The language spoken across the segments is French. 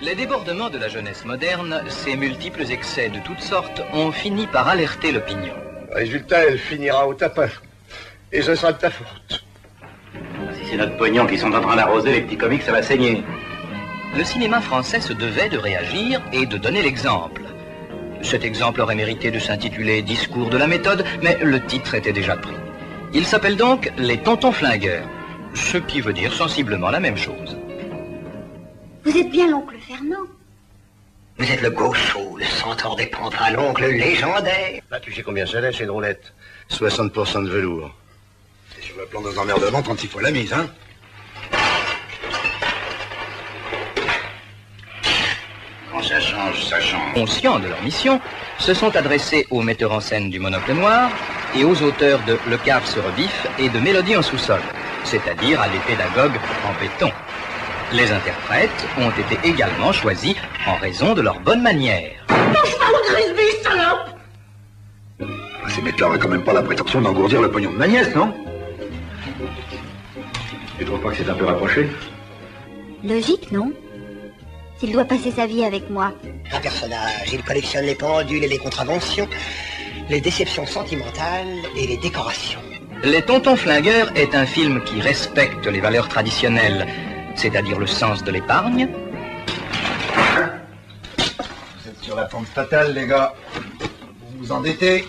Les débordements de la jeunesse moderne, ces multiples excès de toutes sortes, ont fini par alerter l'opinion. Résultat, elle finira au tapin. Et ce sera de ta faute. Si c'est notre pognon qui sont en train d'arroser les petits comiques, ça va saigner. Le cinéma français se devait de réagir et de donner l'exemple. Cet exemple aurait mérité de s'intituler « Discours de la méthode », mais le titre était déjà pris. Il s'appelle donc « Les Tontons Flingueurs », ce qui veut dire sensiblement la même chose. Vous êtes bien l'oncle Fernand. Vous êtes le gaucho, le centaure des pantrins, l'oncle légendaire. Là, tu sais combien ça laisse, une roulette? 60% de velours. C'est sur le plan des emmerdements quand il faut la mise, hein? Quand ça change, ça change. Conscients de leur mission, se sont adressés aux metteurs en scène du Monocle Noir et aux auteurs de Le Cave se rebiffe et de Mélodie en sous-sol, c'est-à-dire à des pédagogues en béton. Les interprètes ont été également choisis en raison de leur bonne manière. Ces mecs-là auraient quand même pas la prétention d'engourdir le pognon de ma nièce, non? Tu trouves pas que c'est un peu rapproché? Logique, non? S'il doit passer sa vie avec moi. Un personnage, il collectionne les pendules et les contraventions, les déceptions sentimentales et les décorations. Les Tontons Flingueurs est un film qui respecte les valeurs traditionnelles, c'est-à-dire le sens de l'épargne. Vous êtes sur la pente fatale, les gars. Vous vous endettez.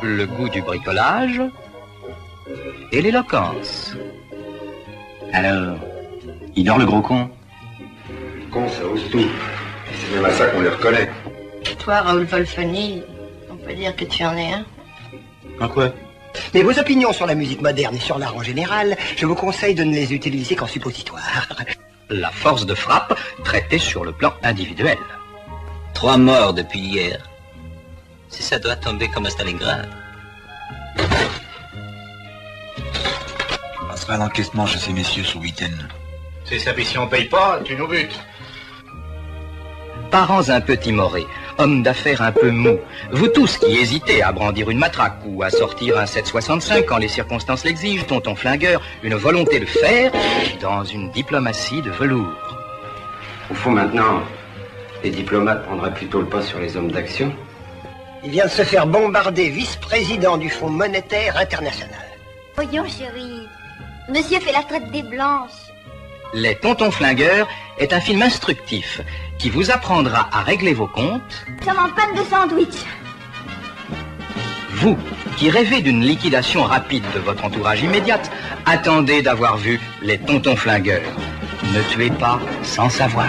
Le goût du bricolage et l'éloquence. Alors, il dort le gros con? Con, ça ose tout. C'est même à ça qu'on les reconnaît. Toi, Raoul Wolfoni, on peut dire que tu en es un. En quoi? Mais vos opinions sur la musique moderne et sur l'art en général, je vous conseille de ne les utiliser qu'en suppositoire. La force de frappe traitée sur le plan individuel. 3 morts depuis hier. Si ça doit tomber comme à Stalingrad. On passera l'encaissement chez ces messieurs sous week-end. C'est ça, puis si on paye pas, tu nous butes. Parents un peu timorés, hommes d'affaires un peu mous, vous tous qui hésitez à brandir une matraque ou à sortir un 7,65 quand les circonstances l'exigent, Tonton Flingueur, une volonté de faire dans une diplomatie de velours. Au fond, maintenant, les diplomates prendraient plutôt le pas sur les hommes d'action. Il vient de se faire bombarder vice-président du Fonds monétaire international. Voyons, chérie. Monsieur fait la traite des blanches. Les Tontons Flingueurs est un film instructif qui vous apprendra à régler vos comptes. Nous sommes en panne de sandwich. Vous, qui rêvez d'une liquidation rapide de votre entourage immédiate, attendez d'avoir vu les Tontons Flingueurs. Ne tuez pas sans savoir.